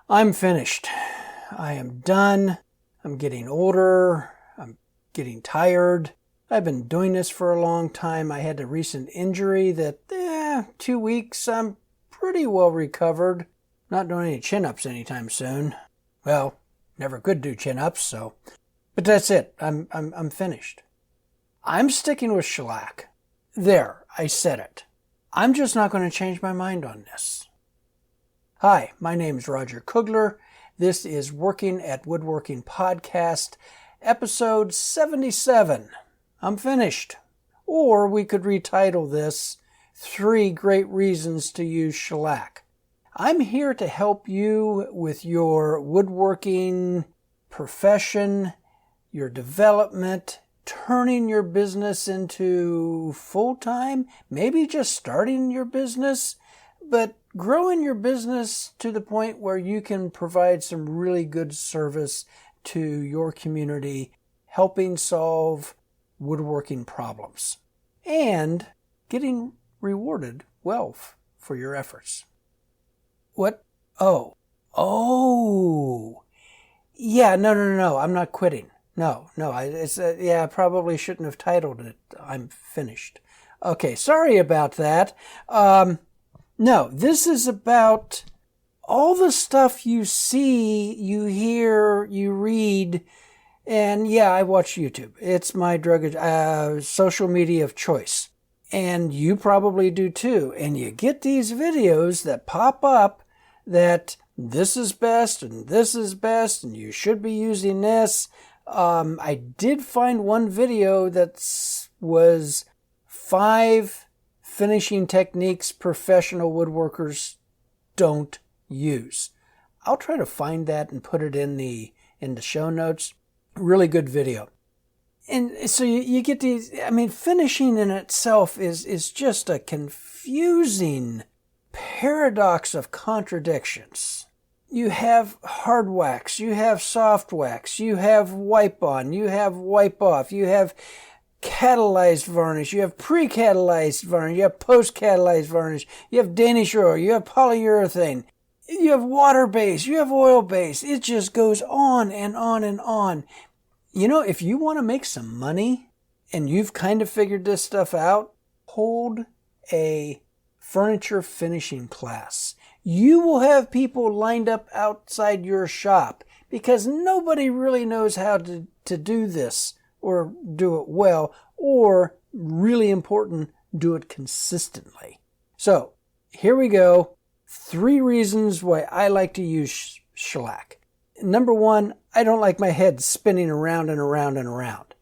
I'm finished. I am done. I'm getting older. I'm getting tired. I've been doing this for a long time. I had a recent injury that, 2 weeks, I'm pretty well recovered. Not doing any chin-ups anytime soon. Well, never could do chin-ups, but that's it. I'm finished. I'm sticking with shellac. There, I said it. I'm just not going to change my mind on this. Hi, my name is Roger Kugler. This is Working at Woodworking Podcast, episode 77. I'm finished. Or we could retitle this, 3 Great Reasons to Use Shellac. I'm here to help you with your woodworking profession, your development, turning your business into full-time, maybe just starting your business, but growing your business to the point where you can provide some really good service to your community, helping solve woodworking problems, and getting rewarded well for your efforts. What? Oh. Yeah, no, I'm not quitting. No, I probably shouldn't have titled it, I'm finished. Okay, sorry about that. No, this is about all the stuff you see, you hear, you read, and yeah, I watch YouTube. It's my social media of choice. And you probably do too. And you get these videos that pop up that this is best and this is best and you should be using this. I did find one video that was 5 finishing techniques professional woodworkers don't use. I'll try to find that and put it in the show notes. Really good video. And so you get these, finishing in itself is just a confusing paradox of contradictions. You have hard wax, you have soft wax, you have wipe on, you have wipe off, you have catalyzed varnish, you have pre-catalyzed varnish, you have post-catalyzed varnish, you have Danish oil, you have polyurethane, you have water base, you have oil base. It just goes on and on and on. You know, if you want to make some money and you've kind of figured this stuff out, hold a furniture finishing class. You will have people lined up outside your shop because nobody really knows how to do this or do it well, or really important, do it consistently. So here we go. 3 reasons why I like to use shellac. Number 1, I don't like my head spinning around and around and around.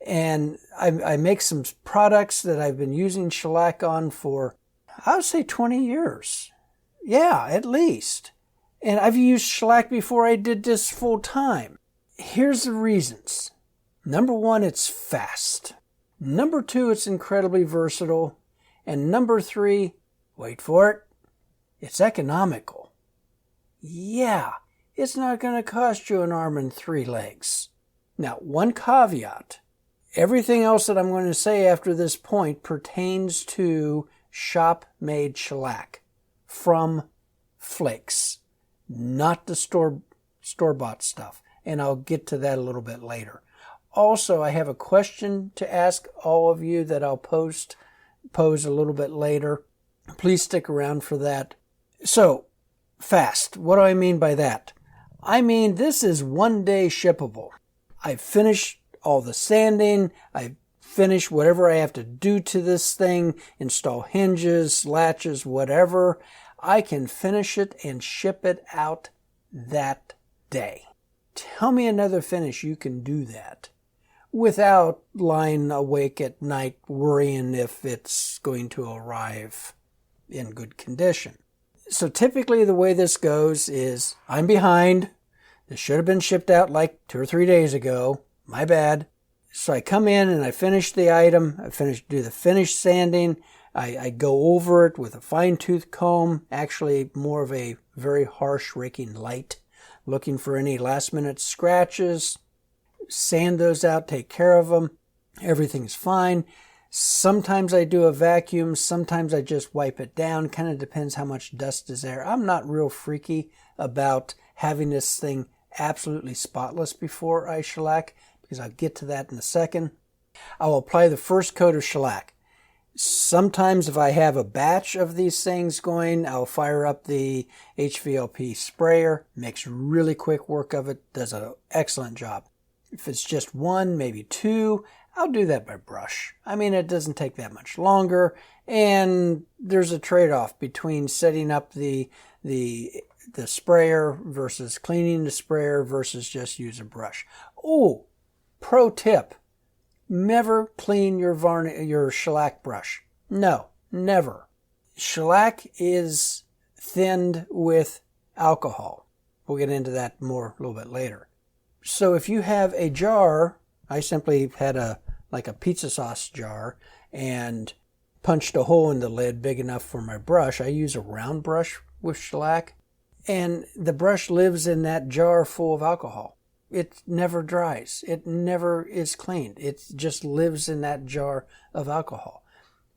And I make some products that I've been using shellac on for, I would say 20 years. Yeah, at least. And I've used shellac before I did this full time. Here's the reasons. Number 1, it's fast. Number 2, it's incredibly versatile. And number 3, wait for it, it's economical. Yeah, it's not going to cost you an arm and 3 legs. Now, one caveat. Everything else that I'm going to say after this point pertains to shop-made shellac from flakes, not the store-bought stuff. And I'll get to that a little bit later. Also, I have a question to ask all of you that I'll pose a little bit later. Please stick around for that. So, fast. What do I mean by that? I mean, this is 1-day shippable. I've finished all the sanding. I've finished whatever I have to do to this thing, install hinges, latches, whatever. I can finish it and ship it out that day. Tell me another finish you can do that without lying awake at night worrying if it's going to arrive in good condition. So typically the way this goes is I'm behind. This should have been shipped out like 2 or 3 days ago. My bad. So I come in and I finish the item. Do the finish sanding. I go over it with a fine-tooth comb, actually more of a very harsh raking light, looking for any last-minute scratches, sand those out, take care of them. Everything's fine. Sometimes I do a vacuum, sometimes I just wipe it down. Kind of depends how much dust is there. I'm not real freaky about having this thing absolutely spotless before I shellac, because I'll get to that in a second. I will apply the first coat of shellac. Sometimes if I have a batch of these things going, I'll fire up the HVLP sprayer, makes really quick work of it, does an excellent job. If it's just one, maybe two, I'll do that by brush. I mean, it doesn't take that much longer, and there's a trade-off between setting up the sprayer versus cleaning the sprayer versus just use a brush. Oh, pro tip. Never clean your shellac brush. No, never. Shellac is thinned with alcohol. We'll get into that more a little bit later. So if you have a jar, I simply had a pizza sauce jar and punched a hole in the lid big enough for my brush. I use a round brush with shellac, and the brush lives in that jar full of alcohol. It never dries. It never is cleaned. It just lives in that jar of alcohol,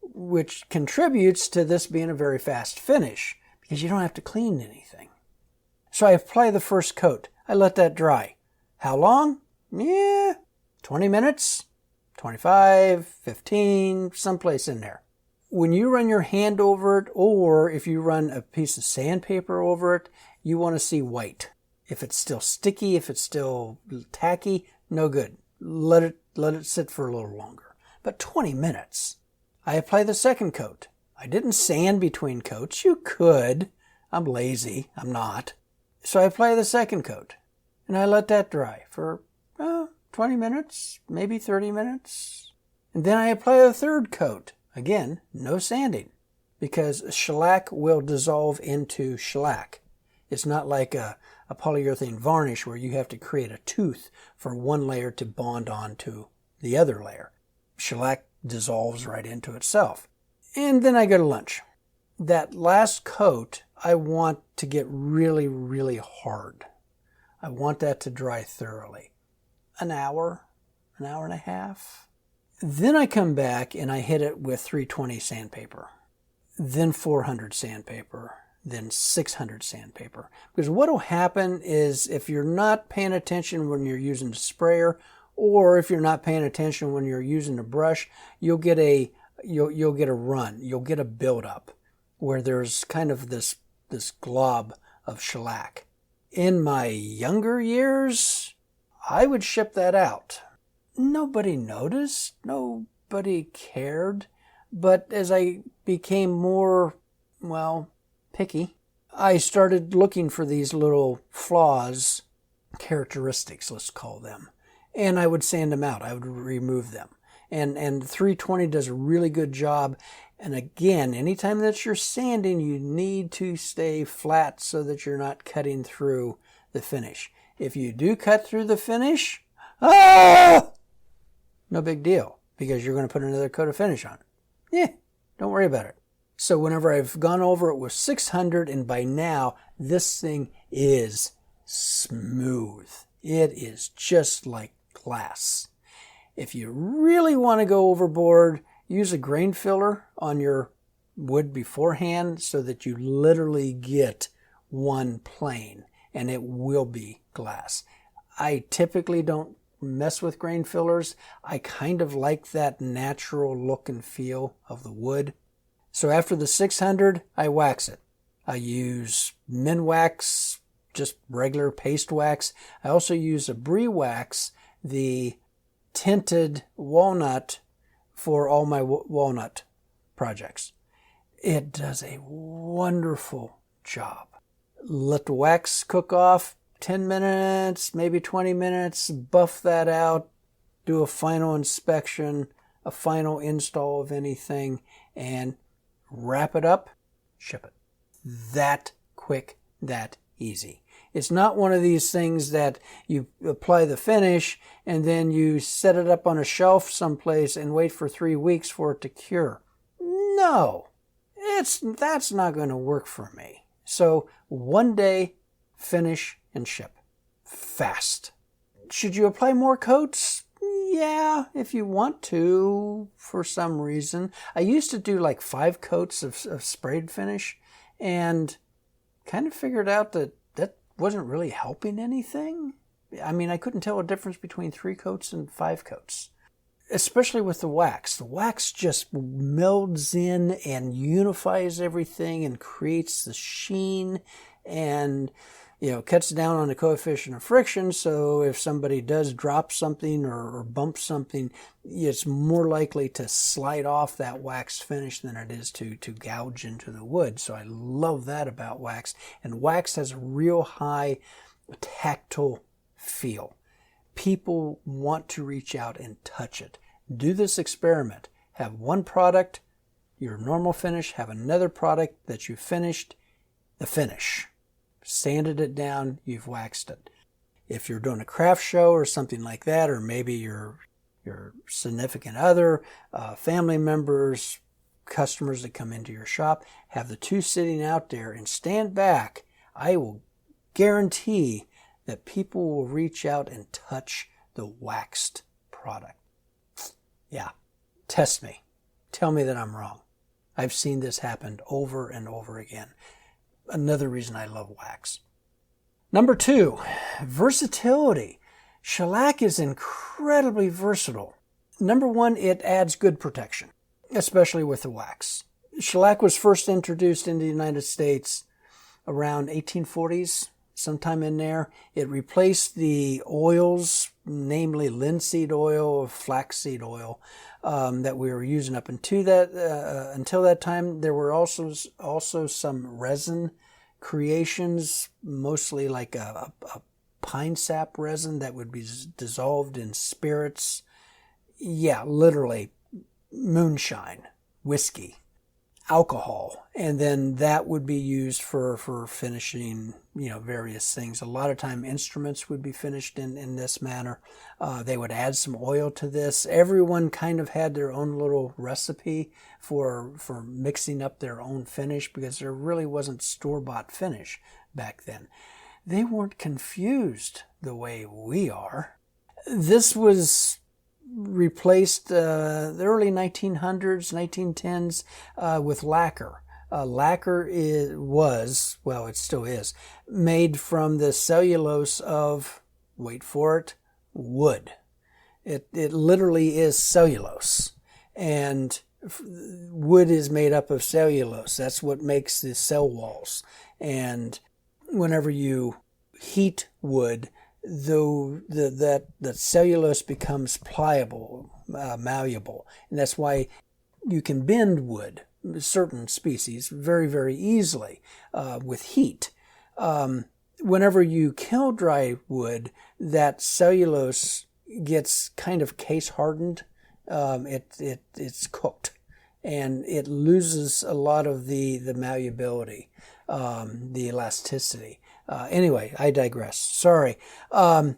which contributes to this being a very fast finish because you don't have to clean anything. So I apply the first coat. I let that dry. How long? 20 minutes, 25, 15, someplace in there. When you run your hand over it, or if you run a piece of sandpaper over it, you want to see white. If it's still sticky, if it's still tacky, no good. Let it sit for a little longer. But 20 minutes. I apply the second coat. I didn't sand between coats. You could. I'm lazy. I'm not. So I apply the second coat. And I let that dry for 20 minutes, maybe 30 minutes. And then I apply a third coat. Again, no sanding. Because shellac will dissolve into shellac. It's not like a polyurethane varnish where you have to create a tooth for one layer to bond on to the other layer. Shellac dissolves right into itself. And then I go to lunch. That last coat, I want to get really, really hard. I want that to dry thoroughly. An hour and a half. Then I come back and I hit it with 320 sandpaper. Then 400 sandpaper. Then 600 sandpaper. Because what will happen is if you're not paying attention when you're using the sprayer, or if you're not paying attention when you're using the brush, you'll get a run. You'll get a buildup where there's kind of this glob of shellac. In my younger years, I would ship that out. Nobody noticed. Nobody cared. But as I became more, picky, I started looking for these little flaws, characteristics, let's call them. And I would sand them out. I would remove them. And 320 does a really good job. And again, anytime that you're sanding, you need to stay flat so that you're not cutting through the finish. If you do cut through the finish, no big deal, because you're going to put another coat of finish on it. Don't worry about it. So whenever I've gone over it with 600, and by now, this thing is smooth. It is just like glass. If you really want to go overboard, use a grain filler on your wood beforehand so that you literally get one plane, and it will be glass. I typically don't mess with grain fillers. I kind of like that natural look and feel of the wood. So after the 600, I wax it. I use Minwax, just regular paste wax. I also use a Brie wax, the tinted walnut, for all my walnut projects. It does a wonderful job. Let the wax cook off 10 minutes, maybe 20 minutes, buff that out, do a final inspection, a final install of anything, and wrap it up, ship it. That quick, that easy. It's not one of these things that you apply the finish and then you set it up on a shelf someplace and wait for 3 weeks for it to cure. No, that's not going to work for me. So one day, finish and ship. Fast. Should you apply more coats? Yeah, if you want to, for some reason. I used to do like 5 coats of sprayed finish and kind of figured out that wasn't really helping anything. I mean, I couldn't tell a difference between 3 coats and 5 coats, especially with the wax. The wax just melds in and unifies everything and creates the sheen and, cuts down on the coefficient of friction. So if somebody does drop something or bump something, it's more likely to slide off that wax finish than it is to gouge into the wood. So I love that about wax. And wax has a real high tactile feel. People want to reach out and touch it. Do this experiment. Have one product, your normal finish, have another product that you finished, the finish. Sanded it down, you've waxed it. If you're doing a craft show or something like that, or maybe your significant other, family members, customers that come into your shop, have the 2 sitting out there and stand back. I will guarantee that people will reach out and touch the waxed product. Yeah, test me. Tell me that I'm wrong. I've seen this happen over and over again. Another reason I love wax. Number 2, versatility. Shellac is incredibly versatile. Number 1, it adds good protection, especially with the wax. Shellac was first introduced in the United States around 1840s, sometime in there. It replaced the oils, namely linseed oil or flaxseed oil, that we were using up until that time. There were also some resin creations, mostly like a pine sap resin that would be dissolved in spirits. Yeah, literally moonshine, whiskey, alcohol, and then that would be used for finishing, various things. A lot of time instruments would be finished in this manner. They would add some oil to this. Everyone kind of had their own little recipe for mixing up their own finish, because there really wasn't store-bought finish back then. They weren't confused the way we are. This was replaced the early 1900s, 1910s with lacquer. Lacquer it still is, made from the cellulose of, wait for it, wood. It literally is cellulose. And wood is made up of cellulose. That's what makes the cell walls. And whenever you heat wood, though that cellulose becomes pliable, malleable, and that's why you can bend wood, certain species, very, very easily with heat. Whenever you kiln dry wood, that cellulose gets kind of case hardened. It's cooked, and it loses a lot of the malleability, the elasticity. Anyway, I digress. Sorry. The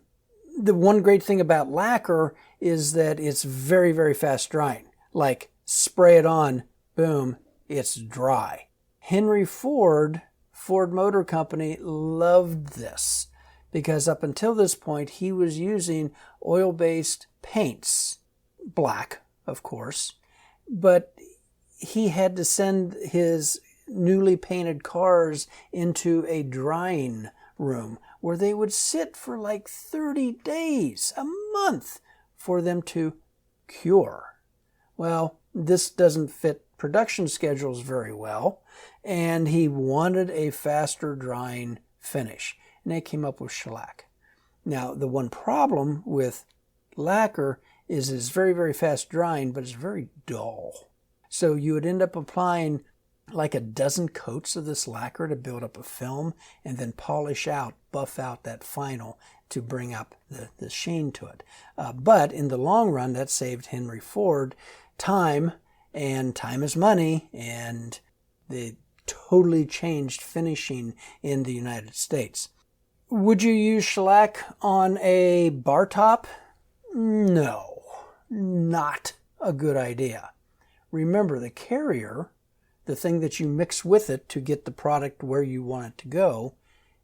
one great thing about lacquer is that it's very, very fast drying. Like, spray it on, boom, it's dry. Henry Ford Motor Company, loved this because up until this point, he was using oil-based paints, black, of course, but he had to send his newly painted cars into a drying room where they would sit for like 30 days, a month, for them to cure. Well, this doesn't fit production schedules very well, and he wanted a faster drying finish, and they came up with shellac. Now, the one problem with lacquer is it's very, very fast drying, but it's very dull. So you would end up applying like a dozen coats of this lacquer to build up a film, and then polish out, buff out that final to bring up the sheen to it. But in the long run, that saved Henry Ford time, and time is money, and they totally changed finishing in the United States. Would you use shellac on a bar top? No, not a good idea. Remember, the carrier, the thing that you mix with it to get the product where you want it to go,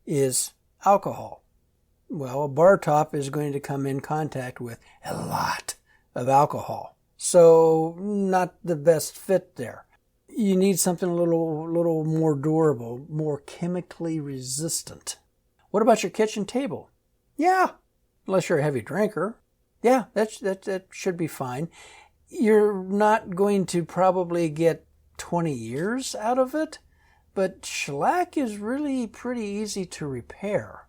is alcohol. Well, a bar top is going to come in contact with a lot of alcohol. So not the best fit there. You need something a little more durable, more chemically resistant. What about your kitchen table? Yeah, unless you're a heavy drinker. Yeah, that should be fine. You're not going to probably get 20 years out of it, but shellac is really pretty easy to repair.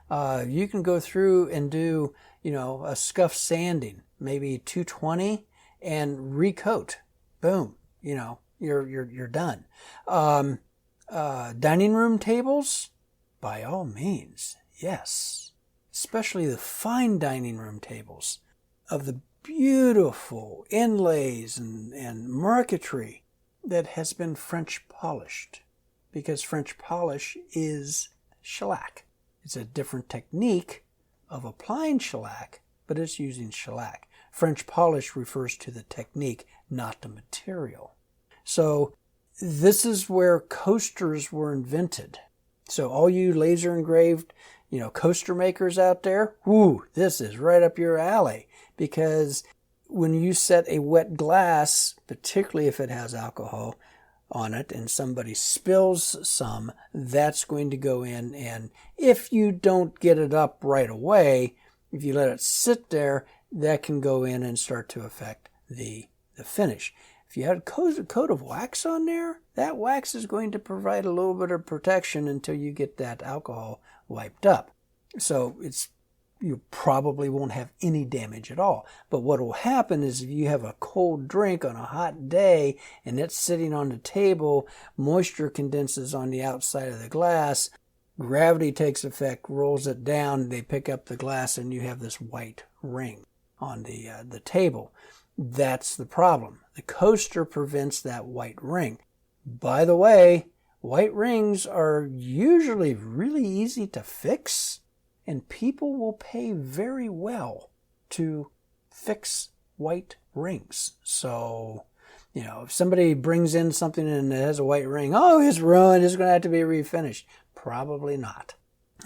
You can go through and do, a scuff sanding, maybe 220, and recoat. Boom. You're done. Dining room tables, by all means, yes. Especially the fine dining room tables of the beautiful inlays and marquetry that has been French polished, because French polish is shellac. It's a different technique of applying shellac, but it's using shellac. French polish refers to the technique, not the material. So this is where coasters were invented. So all you laser engraved, coaster makers out there, this is right up your alley, because when you set a wet glass, particularly if it has alcohol on it and somebody spills some, that's going to go in, and if you don't get it up right away, if you let it sit there, that can go in and start to affect the finish. If you had a coat of wax on there, that wax is going to provide a little bit of protection until you get that alcohol wiped up. So you probably won't have any damage at all. But what will happen is if you have a cold drink on a hot day and it's sitting on the table, moisture condenses on the outside of the glass, gravity takes effect, rolls it down, they pick up the glass, and you have this white ring on the table. That's the problem. The coaster prevents that white ring. By the way, white rings are usually really easy to fix, and people will pay very well to fix white rings. So, if somebody brings in something and it has a white ring, it's ruined, it's going to have to be refinished. Probably not.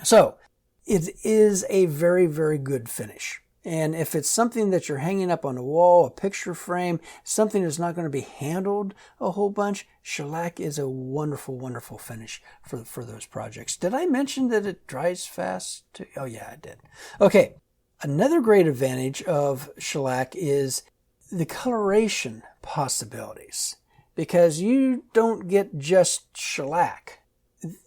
So, it is a very, very good finish. And if it's something that you're hanging up on a wall, a picture frame, something that's not going to be handled a whole bunch, shellac is a wonderful, wonderful finish for those projects. Did I mention that it dries fast? Oh, yeah, I did. Okay, another great advantage of shellac is the coloration possibilities, because you don't get just shellac.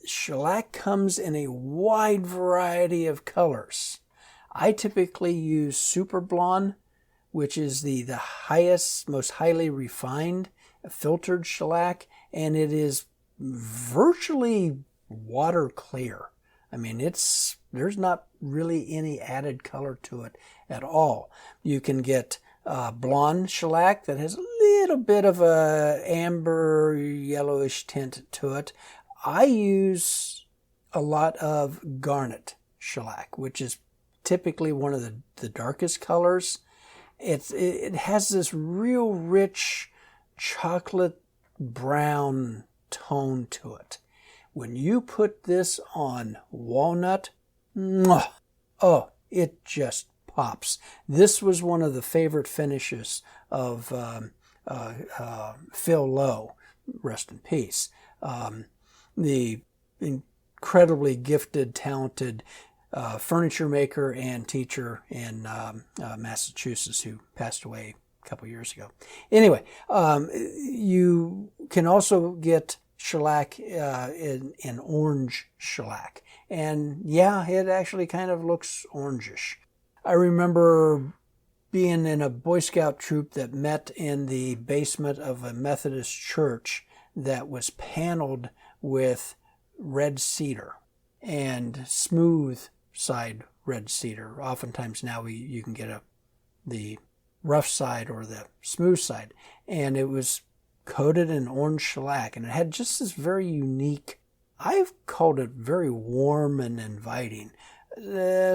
Shellac comes in a wide variety of colors. I typically use Super Blonde, which is the highest, most highly refined filtered shellac, and it is virtually water clear. I mean, there's not really any added color to it at all. You can get blonde shellac that has a little bit of a amber yellowish tint to it. I use a lot of garnet shellac, which is typically one of the darkest colors. It has this real rich chocolate brown tone to it. When you put this on walnut, it just pops. This was one of the favorite finishes of Phil Lowe, rest in peace. The incredibly gifted, talented furniture maker and teacher in Massachusetts who passed away a couple years ago. Anyway, you can also get shellac in orange shellac. And yeah, it actually kind of looks orangish. I remember being in a Boy Scout troop that met in the basement of a Methodist church that was paneled with red cedar and smooth side red cedar. Oftentimes now you can get the rough side or the smooth side, and it was coated in orange shellac, and it had just this very unique, I've called it very warm and inviting.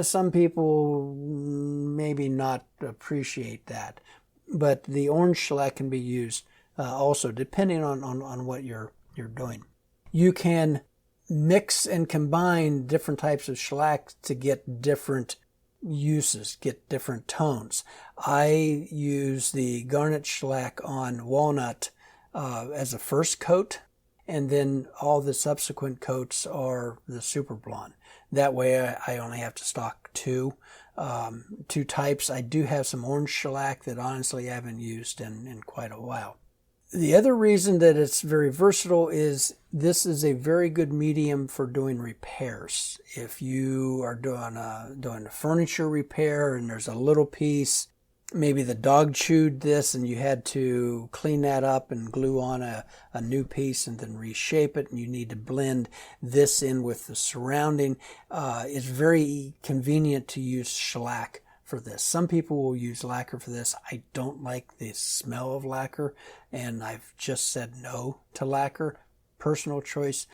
Some people maybe not appreciate that, but the orange shellac can be used also depending on what you're doing. You can mix and combine different types of shellac to get different uses, get different tones. I use the garnet shellac on walnut as a first coat, and then all the subsequent coats are the super blonde. That way I only have to stock two types. I do have some orange shellac that honestly I haven't used in quite a while. The other reason that it's very versatile is this is a very good medium for doing repairs. If you are doing a furniture repair and there's a little piece, maybe the dog chewed this and you had to clean that up and glue on a new piece and then reshape it, and you need to blend this in with the surrounding, it's very convenient to use shellac for this. Some people will use lacquer for this. I don't like the smell of lacquer, and I've just said no to lacquer. Personal choice.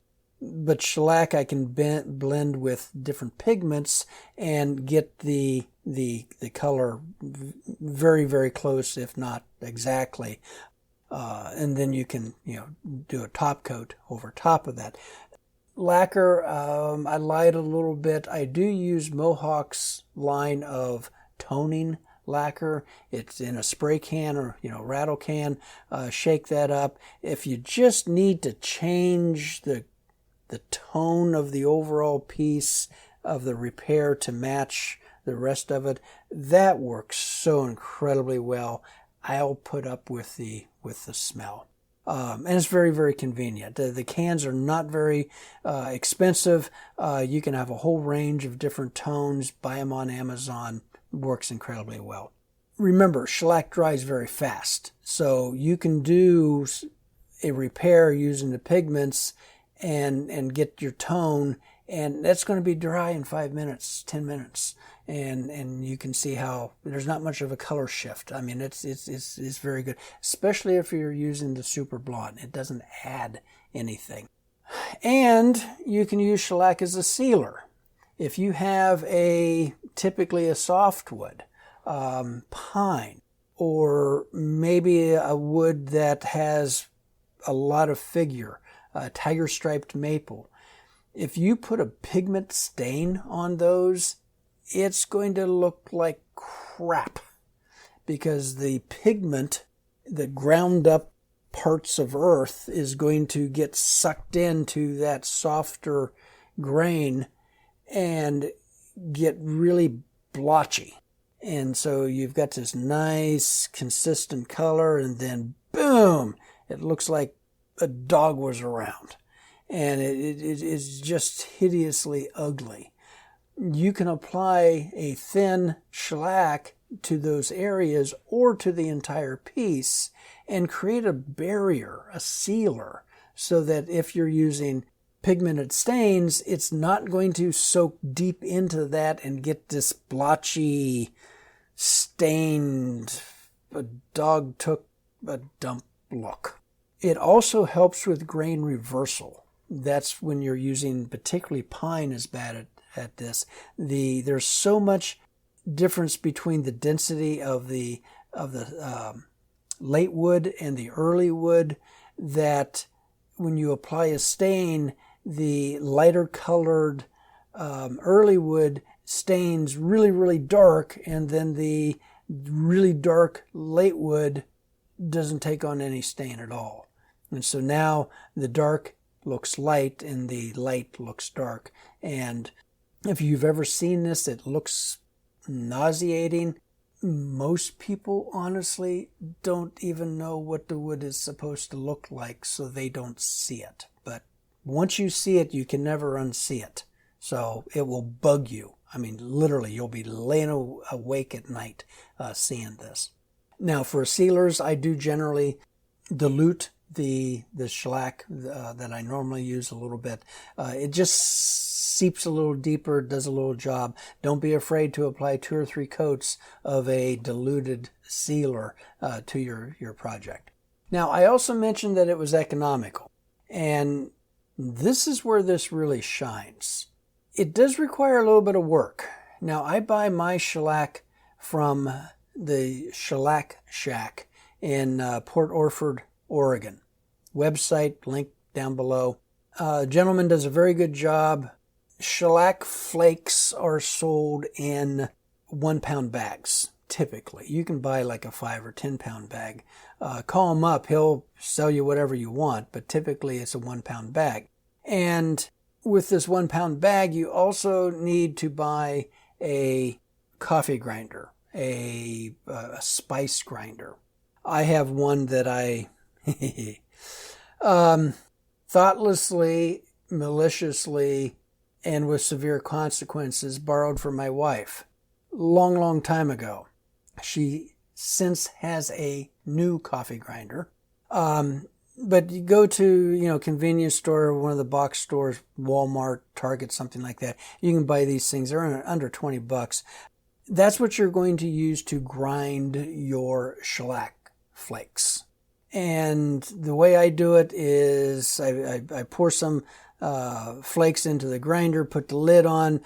But shellac I can blend with different pigments and get the color very, very close, if not exactly. And then you can do a top coat over top of that. Lacquer, I lied a little bit. I do use Mohawk's line of toning lacquer. It's in a spray can or rattle can. Shake that up. If you just need to change the tone of the overall piece of the repair to match the rest of it, that works so incredibly well. I'll put up with the smell. And it's very, very convenient. The cans are not very expensive. You can have a whole range of different tones. Buy them on Amazon. Works incredibly well. Remember, shellac dries very fast, so you can do a repair using the pigments and get your tone, and that's going to be dry in 5 minutes, 10 minutes, and you can see how there's not much of a color shift. I mean, it's very good, especially if you're using the super blonde. It doesn't add anything. And you can use shellac as a sealer. If you have typically a softwood, pine, or maybe a wood that has a lot of figure, tiger striped maple, if you put a pigment stain on those, it's going to look like crap, because the pigment, the ground up parts of earth, is going to get sucked into that softer grain and get really blotchy. And so you've got this nice consistent color, and then boom, it looks like a dog was around, and it is just hideously ugly. You can apply a thin shellac to those areas or to the entire piece and create a barrier, a sealer, so that if you're using pigmented stains, it's not going to soak deep into that and get this blotchy, stained, a dog took a dump look. It also helps with grain reversal. That's when you're using, particularly pine is bad at this. There's so much difference between the density of the late wood and the early wood that when you apply a stain, the lighter colored early wood stains really, really dark, and then the really dark late wood doesn't take on any stain at all. And so now the dark looks light and the light looks dark. And if you've ever seen this, it looks nauseating. Most people honestly don't even know what the wood is supposed to look like, so they don't see it. But once you see it, you can never unsee it. So it will bug you. I mean, literally, you'll be laying awake at night seeing this. Now, for sealers, I do generally dilute the shellac that I normally use a little bit. It just seeps a little deeper, does a little job. Don't be afraid to apply 2 or 3 coats of a diluted sealer to your project. Now, I also mentioned that it was economical, and this is where this really shines. It does require a little bit of work. Now, I buy my shellac from the Shellac Shack in Port Orford, Oregon. Website, link down below. Gentleman does a very good job. Shellac flakes are sold in 1-pound bags. typically. You can buy like a 5 or 10 pound bag. Call him up. He'll sell you whatever you want, but typically it's a 1 pound bag. And with this 1 pound bag, you also need to buy a coffee grinder, a spice grinder. I have one that I thoughtlessly, maliciously, and with severe consequences borrowed from my wife long time ago. She since has a new coffee grinder. But you go to, convenience store, one of the box stores, Walmart, Target, something like that. You can buy these things. They're under $20. That's what you're going to use to grind your shellac flakes. And the way I do it is I pour some flakes into the grinder, put the lid on,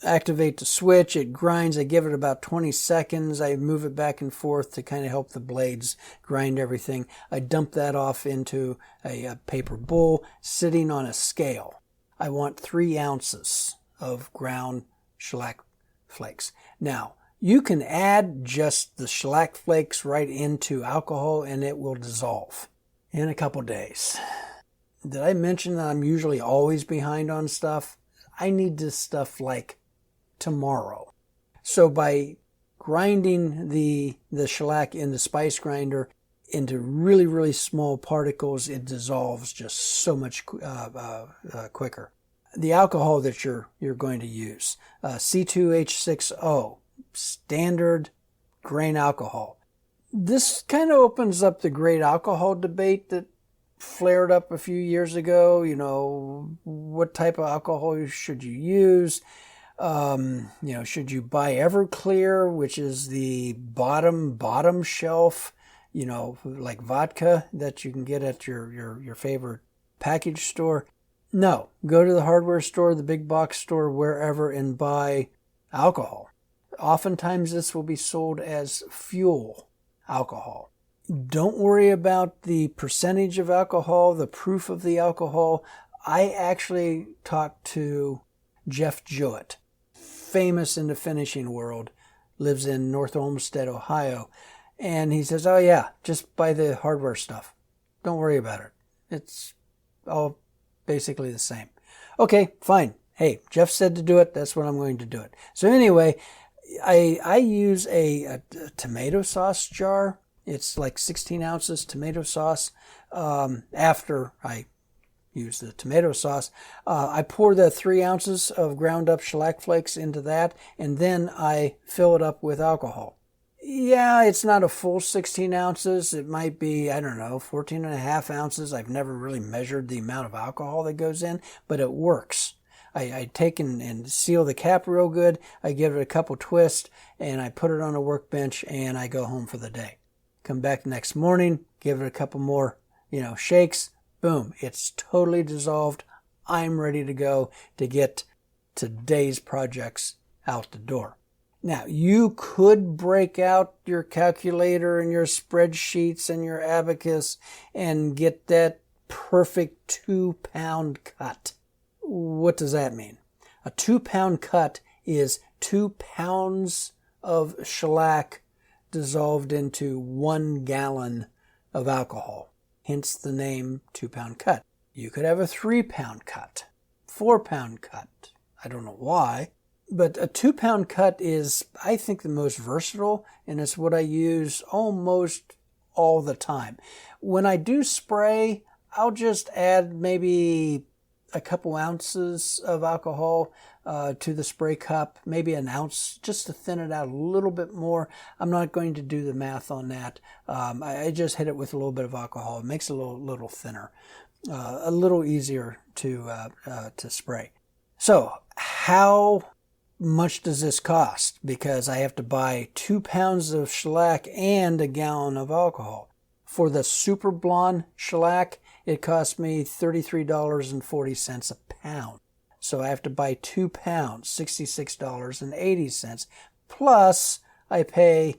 activate the switch, it grinds. I give it about 20 seconds. I move it back and forth to kind of help the blades grind everything. I dump that off into a paper bowl sitting on a scale. I want 3 ounces of ground shellac flakes. Now, you can add just the shellac flakes right into alcohol and it will dissolve in a couple days. Did I mention that I'm usually always behind on stuff? I need this stuff like tomorrow. So by grinding the shellac in the spice grinder into really small particles, it dissolves just so much quicker. The alcohol that you're going to use, C2H6O, standard grain alcohol. This kind of opens up the great alcohol debate that flared up a few years ago. What type of alcohol should you use? Should you buy Everclear, which is the bottom shelf, like vodka that you can get at your favorite package store? No, go to the hardware store, the big box store, wherever, and buy alcohol. Oftentimes this will be sold as fuel alcohol. Don't worry about the percentage of alcohol, the proof of the alcohol. I actually talked to Jeff Jewett, famous in the finishing world, lives in North Olmsted, Ohio. And he says, oh yeah, just buy the hardware stuff. Don't worry about it. It's all basically the same. Okay, fine. Hey, Jeff said to do it. That's what I'm going to do it. So anyway, I use a tomato sauce jar. It's like 16 ounces tomato sauce. After I use the tomato sauce, I pour the 3 ounces of ground up shellac flakes into that, and then I fill it up with alcohol. Yeah, it's not a full 16 ounces. It might be, 14 and a half ounces. I've never really measured the amount of alcohol that goes in, but it works. I take and seal the cap real good. I give it a couple twists, and I put it on a workbench, and I go home for the day. Come back the next morning, give it a couple more, shakes. Boom, it's totally dissolved. I'm ready to go to get today's projects out the door. Now, you could break out your calculator and your spreadsheets and your abacus and get that perfect 2-pound cut. What does that mean? A 2-pound cut is 2 pounds of shellac dissolved into 1 gallon of alcohol. Hence the name 2-pound cut. You could have a 3-pound cut, 4-pound cut. I don't know why. But a 2-pound cut is, I think, the most versatile, and it's what I use almost all the time. When I do spray, I'll just add maybe a couple ounces of alcohol to the spray cup, maybe an ounce, just to thin it out a little bit more. I'm not going to do the math on that. I just hit it with a little bit of alcohol. It makes it a little thinner, a little easier to spray. So how much does this cost? Because I have to buy 2 pounds of shellac and a gallon of alcohol. For the super blonde shellac, it cost me $33.40 a pound. So I have to buy 2 pounds, $66.80. Plus, I pay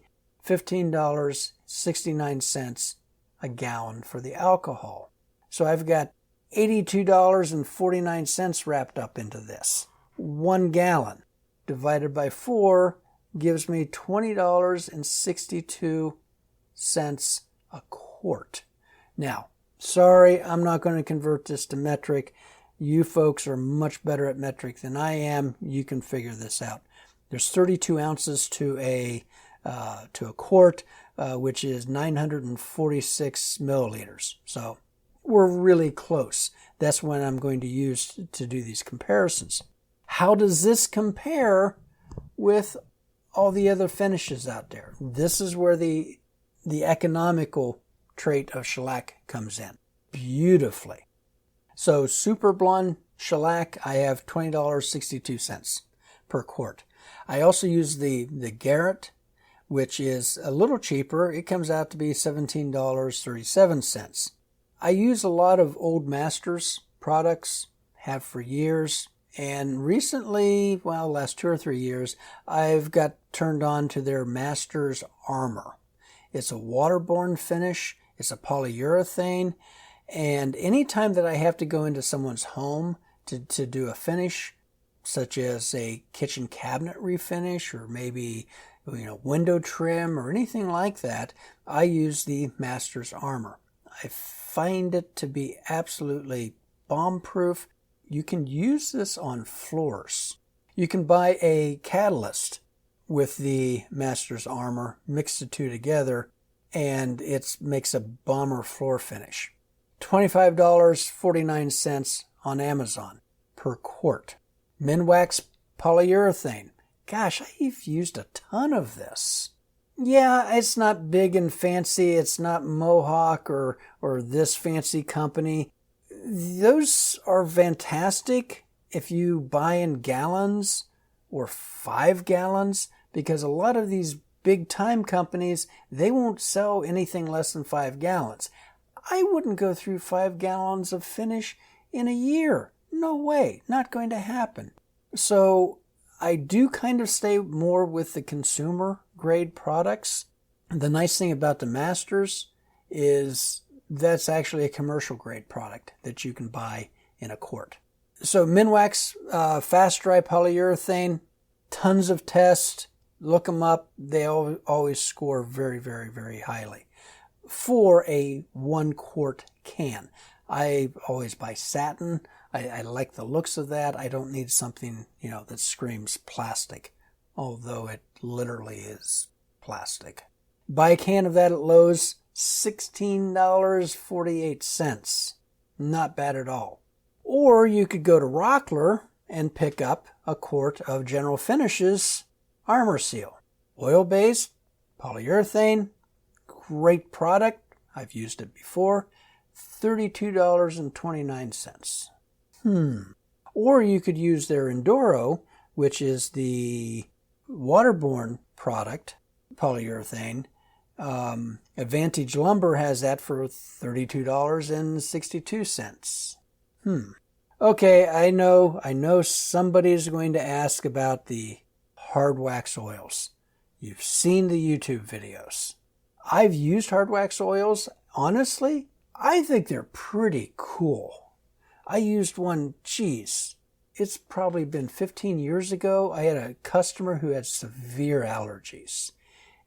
$15.69 a gallon for the alcohol. So I've got $82.49 wrapped up into this. 1 gallon divided by 4 gives me $20.62 a quart. Now, sorry, I'm not going to convert this to metric. You folks are much better at metric than I am. You can figure this out. There's 32 ounces to a quart, which is 946 milliliters. So we're really close. That's what I'm going to use to do these comparisons. How does this compare with all the other finishes out there? This is where the economical trait of shellac comes in beautifully. So super blonde shellac, I have $20.62 per quart. I also use the Garrett, which is a little cheaper. It comes out to be $17.37. I use a lot of Old Masters products, have for years. And recently, well, last 2 or 3 years, I've got turned on to their Masters Armor. It's a waterborne finish. It's a polyurethane. And anytime that I have to go into someone's home to do a finish, such as a kitchen cabinet refinish or maybe window trim or anything like that, I use the Masters Armor. I find it to be absolutely bomb-proof. You can use this on floors. You can buy a catalyst with the Masters Armor, mix the two together, and it makes a bomber floor finish. $25.49 on Amazon per quart. Minwax polyurethane. Gosh, I've used a ton of this. Yeah, it's not big and fancy. It's not Mohawk or this fancy company. Those are fantastic if you buy in gallons or 5 gallons, because a lot of these big time companies, they won't sell anything less than 5 gallons. I wouldn't go through 5 gallons of finish in a year. No way, not going to happen. So I do kind of stay more with the consumer grade products. The nice thing about the Masters is that's actually a commercial grade product that you can buy in a quart. So Minwax fast dry polyurethane, tons of tests. Look them up. They always score very, very, very highly for a 1 quart can. I always buy satin. I like the looks of that. I don't need something, that screams plastic, although it literally is plastic. Buy a can of that at Lowe's, $16.48. Not bad at all. Or you could go to Rockler and pick up a quart of General Finishes Armor Seal. Oil-based, polyurethane, great product. I've used it before. $32.29. Or you could use their Enduro, which is the waterborne product, polyurethane. Advantage Lumber has that for $32.62. Okay, I know somebody's going to ask about the hard wax oils. You've seen the YouTube videos. I've used hard wax oils. Honestly, I think they're pretty cool. I used one, it's probably been 15 years ago. I had a customer who had severe allergies.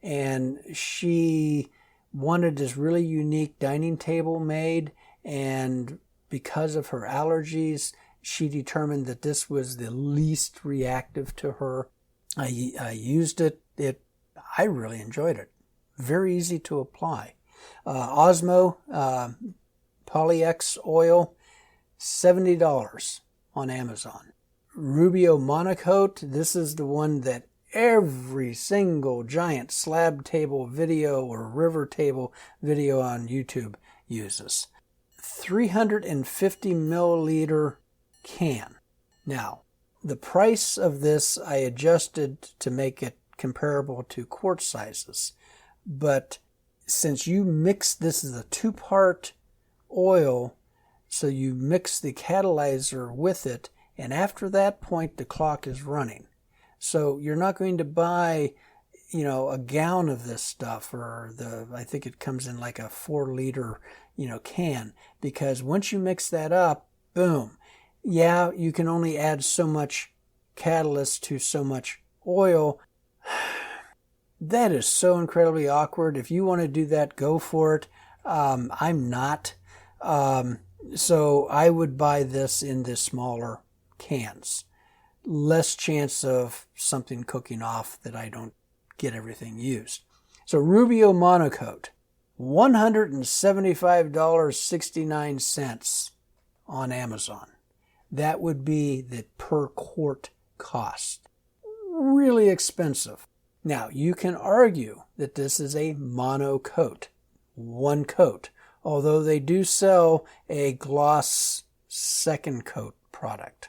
And she wanted this really unique dining table made. And because of her allergies, she determined that this was the least reactive to her. I used it. I really enjoyed it. Very easy to apply. Osmo Poly-X oil, $70 on Amazon. Rubio Monocoat, this is the one that every single giant slab table video or river table video on YouTube uses. 350 milliliter can. Now, the price of this I adjusted to make it comparable to quart sizes. But since you mix, this is a 2-part oil, so you mix the catalyzer with it, and after that point the clock is running. So you're not going to buy, a gallon of this stuff, or I think it comes in like a 4-liter, can, because once you mix that up, boom. Yeah, you can only add so much catalyst to so much oil. That is so incredibly awkward. If you want to do that, go for it. I'm not. So I would buy this in the smaller cans. Less chance of something cooking off that I don't get everything used. So Rubio Monocoat, $175.69 on Amazon. That would be the per quart cost. Really expensive. Now, you can argue that this is a monocoat, one coat, although they do sell a gloss second coat product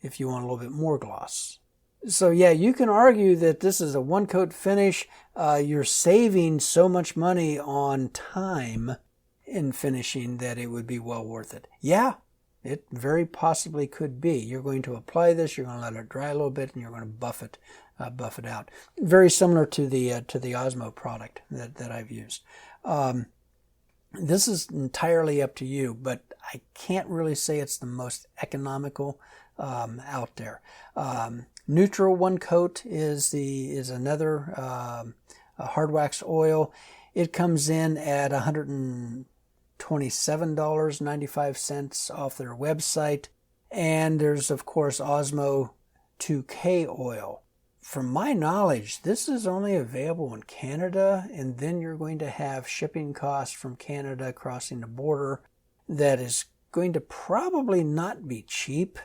if you want a little bit more gloss. So yeah, you can argue that this is a one coat finish. You're saving so much money on time in finishing that it would be well worth it. Yeah, it very possibly could be. You're going to apply this, you're going to let it dry a little bit, and you're going to buff it out. Very similar to the Osmo product that I've used. This is entirely up to you, but I can't really say it's the most economical out there. Neutral one coat is another hard wax oil. It comes in at $127.95 off their website, and there's of course Osmo 2K oil. From my knowledge, this is only available in Canada, and then you're going to have shipping costs from Canada crossing the border that is going to probably not be cheap.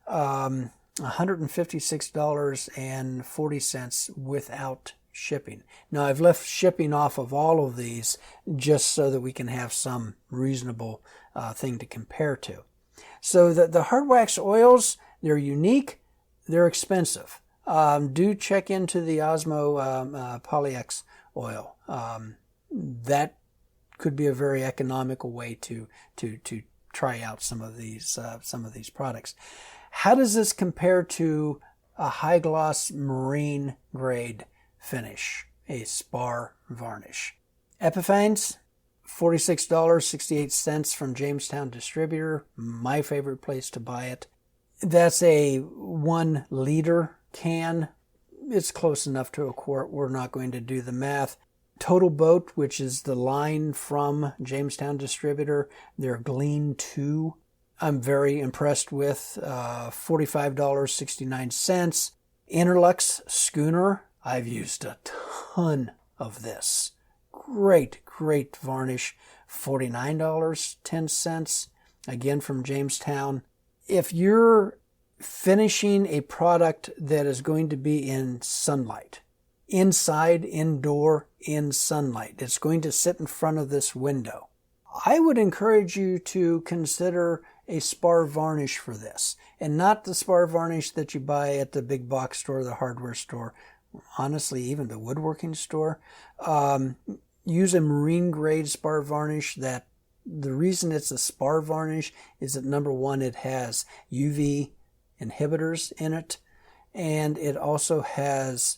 $156.40 without shipping. Now, I've left shipping off of all of these just so that we can have some reasonable thing to compare to. So the hard wax oils, they're unique, they're expensive. Do check into the Osmo Polyx oil. That could be a very economical way to try out some of these products. How does this compare to a high gloss marine grade finish, a spar varnish? Epiphanes, $46.68 from Jamestown Distributor, my favorite place to buy it. That's a 1 liter can. It's close enough to a quart. We're not going to do the math. Total Boat, which is the line from Jamestown Distributor, their Glean 2, I'm very impressed with. $45.69. Interlux Schooner, I've used a ton of this. Great varnish. $49.10. Again from Jamestown. If you're finishing a product that is going to be in sunlight, inside, indoor, in sunlight, it's going to sit in front of this window, I would encourage you to consider a spar varnish for this, and not the spar varnish that you buy at the big box store, the hardware store, honestly even the woodworking store. Use a marine grade spar varnish. That the reason it's a spar varnish is that number one, it has UV inhibitors in it, and it also has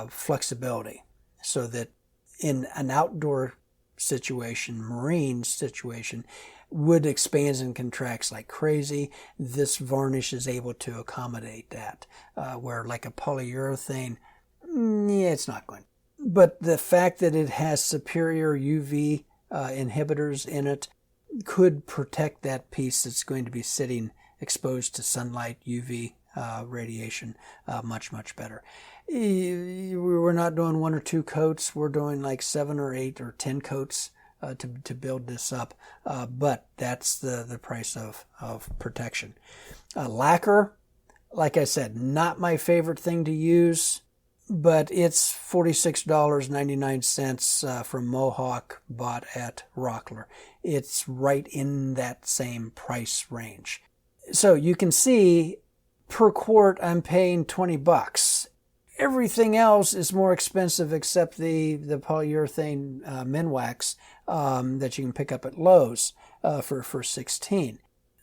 flexibility, so that in an outdoor situation, marine situation, wood expands and contracts like crazy. This varnish is able to accommodate that, where like a polyurethane, yeah, it's not going. But the fact that it has superior UV inhibitors in it could protect that piece that's going to be sitting exposed to sunlight, UV radiation, much better. We're not doing 1 or 2 coats. We're doing like 7 or 8 or 10 coats to build this up. But that's the price of protection. Lacquer, like I said, not my favorite thing to use, but it's $46.99 from Mohawk, bought at Rockler. It's right in that same price range. So you can see per quart I'm paying $20. Everything else is more expensive except the polyurethane Minwax that you can pick up at Lowe's for $16.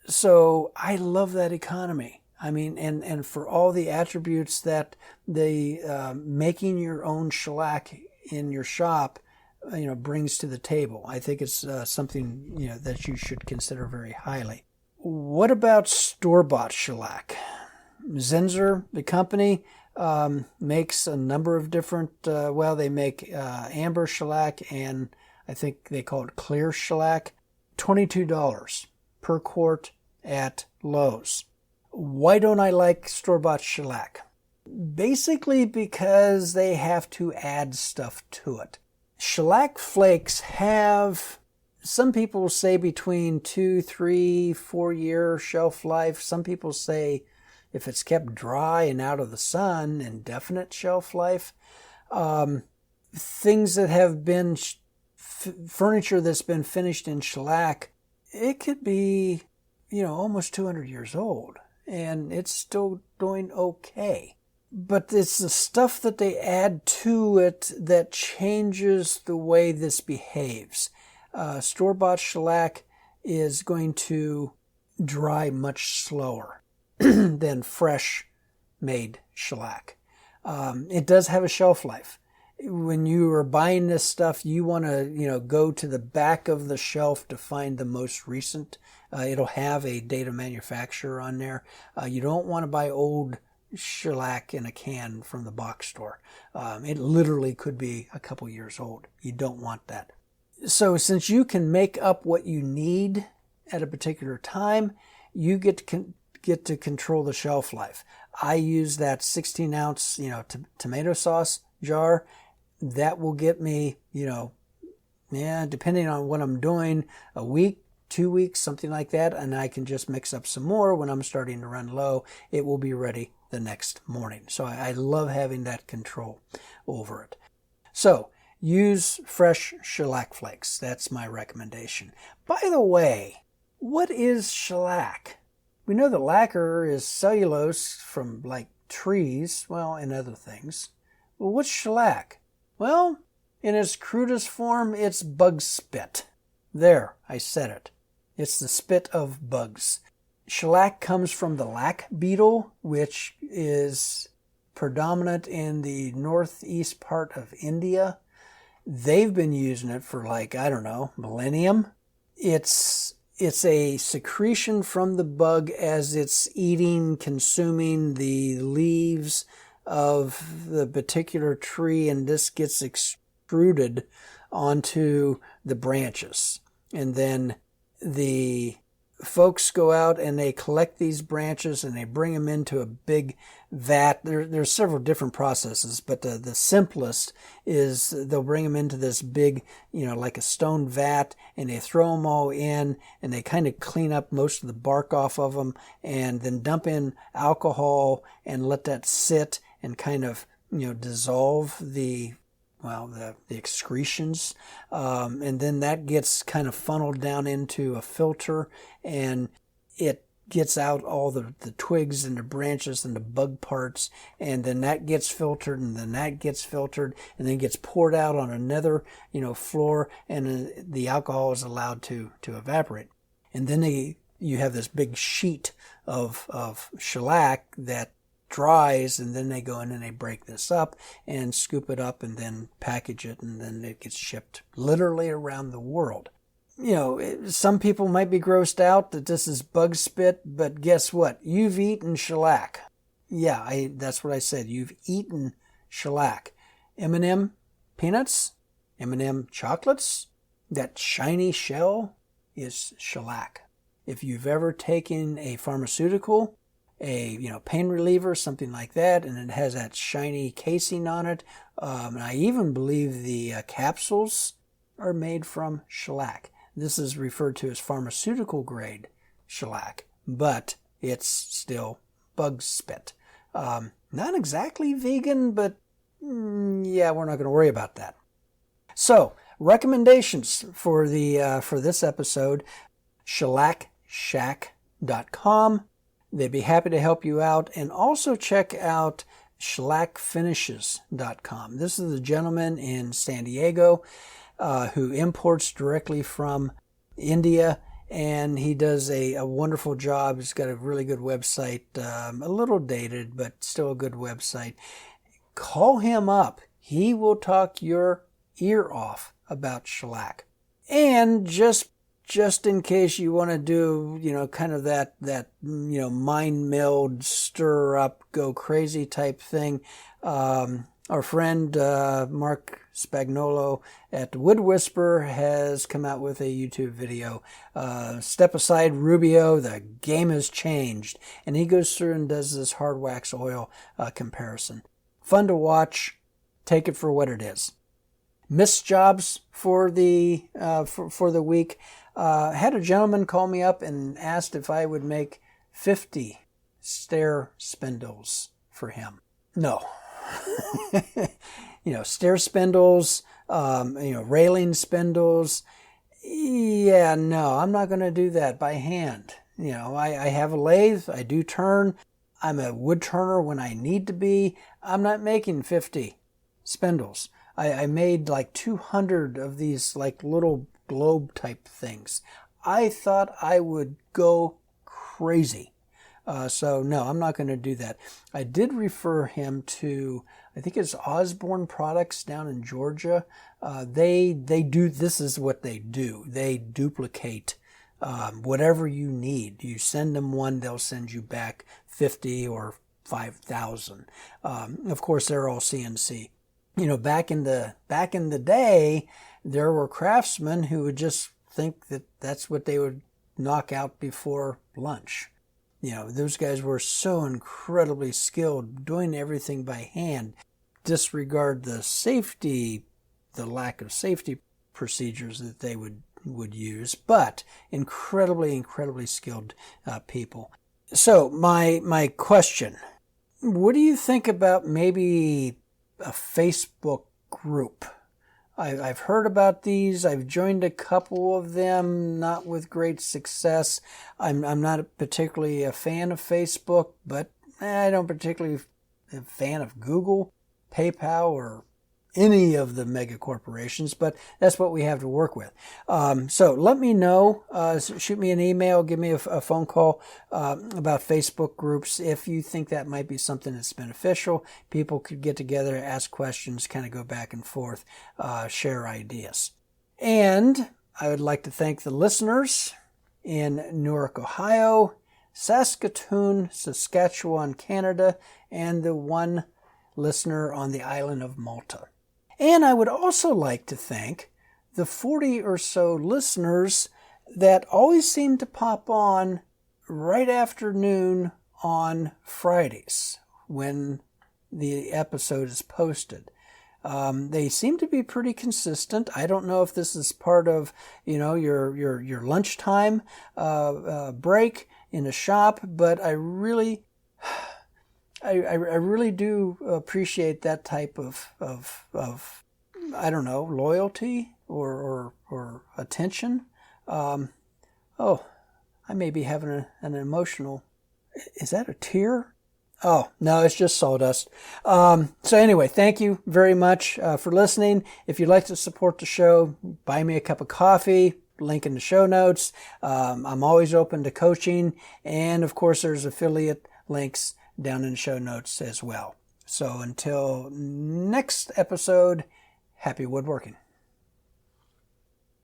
So I love that economy. I mean, and for all the attributes that the making your own shellac in your shop, brings to the table. I think it's something that you should consider very highly. What about store-bought shellac? Zinsser, the company, makes a number of different, they make amber shellac, and I think they call it clear shellac. $22 per quart at Lowe's. Why don't I like store-bought shellac? Basically because they have to add stuff to it. Shellac flakes have, some people say, between 2, 3, 4 year shelf life. Some people say if it's kept dry and out of the sun, indefinite shelf life. Things that have been furniture that's been finished in shellac, it could be, almost 200 years old, and it's still doing okay. But it's the stuff that they add to it that changes the way this behaves. Store-bought shellac is going to dry much slower than fresh-made shellac. It does have a shelf life. When you are buying this stuff, you want to, go to the back of the shelf to find the most recent. It'll have a date of manufacturer on there. You don't want to buy old shellac in a can from the box store. It literally could be a couple years old. You don't want that. So since you can make up what you need at a particular time, you get to control the shelf life. I use that 16-ounce, tomato sauce jar. That will get me, depending on what I'm doing, a week, 2 weeks, something like that, and I can just mix up some more when I'm starting to run low. It will be ready the next morning. So I love having that control over it. So use fresh shellac flakes. That's my recommendation. By the way, what is shellac? We know that lacquer is cellulose from trees, and other things. Well, what's shellac? Well, in its crudest form, it's bug spit. There, I said it. It's the spit of bugs. Shellac comes from the lac beetle, which is predominant in the northeast part of India. They've been using it for millennium. It's a secretion from the bug as it's eating, consuming the leaves of the particular tree, and this gets extruded onto the branches. And then the folks go out and they collect these branches and they bring them into a big vat. There's several different processes, but the simplest is they'll bring them into this big, like a stone vat, and they throw them all in, and they kind of clean up most of the bark off of them, and then dump in alcohol and let that sit and kind of, dissolve the excretions. And then that gets kind of funneled down into a filter, and it gets out all the twigs and the branches and the bug parts, and then that gets filtered, and then that gets filtered, and then gets poured out on another, floor, and the alcohol is allowed to evaporate. And then you have this big sheet of shellac that dries, and then they go in and they break this up and scoop it up and then package it, and then it gets shipped literally around the world. Some people might be grossed out that this is bug spit, but guess what? You've eaten shellac. Yeah, that's what I said. You've eaten shellac. M&M peanuts, M&M chocolates, that shiny shell is shellac. If you've ever taken a pharmaceutical, a pain reliever, something like that, and it has that shiny casing on it, and I even believe the capsules are made from shellac. This is referred to as pharmaceutical grade shellac, but it's still bug spit. Not exactly vegan, but we're not going to worry about that. So recommendations for this episode: shellacshack.com. They'd be happy to help you out. And also check out shellac.finishes.com. This is a gentleman in San Diego who imports directly from India, and he does a wonderful job. He's got a really good website, a little dated, but still a good website. Call him up. He will talk your ear off about shellac. And just just in case you want to do, kind of that mind meld, stir up, go crazy type thing. Our friend Mark Spagnolo at Wood Whisper has come out with a YouTube video. Step aside Rubio, the game has changed. And he goes through and does this hard wax oil comparison. Fun to watch. Take it for what it is. Missed jobs for the week. Had a gentleman call me up and asked if I would make 50 stair spindles for him. No. Stair spindles, railing spindles. Yeah, no, I'm not going to do that by hand. I have a lathe. I do turn. I'm a wood turner when I need to be. I'm not making 50 spindles. I made like 200 of these like little globe type things. I thought I would go crazy. So no, I'm not going to do that. I did refer him to, I think it's Osborne Products down in Georgia. They do, this is what they do. They duplicate whatever you need. You send them one, they'll send you back 50 or 5,000. Of course, they're all CNC. Back in the day, there were craftsmen who would just think that that's what they would knock out before lunch. Those guys were so incredibly skilled doing everything by hand. Disregard the lack of safety procedures that they would use, but incredibly skilled people. So my question, what do you think about maybe a Facebook group? I've heard about these. I've joined a couple of them, not with great success. I'm not particularly a fan of Facebook, but I don't particularly a fan of Google, PayPal, or any of the mega corporations, but that's what we have to work with. So let me know, shoot me an email, give me a phone call about Facebook groups if you think that might be something that's beneficial. People could get together, ask questions, kind of go back and forth, share ideas. And I would like to thank the listeners in Newark, Ohio, Saskatoon, Saskatchewan, Canada, and the one listener on the island of Malta. And I would also like to thank the 40 or so listeners that always seem to pop on right after noon on Fridays when the episode is posted. They seem to be pretty consistent. I don't know if this is part of, your lunchtime break in a shop, but I really do appreciate that type of I don't know, loyalty or attention. I may be having an emotional. Is that a tear? Oh, no, it's just sawdust. So anyway, thank you very much for listening. If you'd like to support the show, buy me a cup of coffee. Link in the show notes. I'm always open to coaching. And of course, there's affiliate links down in the show notes as well. So until next episode, happy woodworking.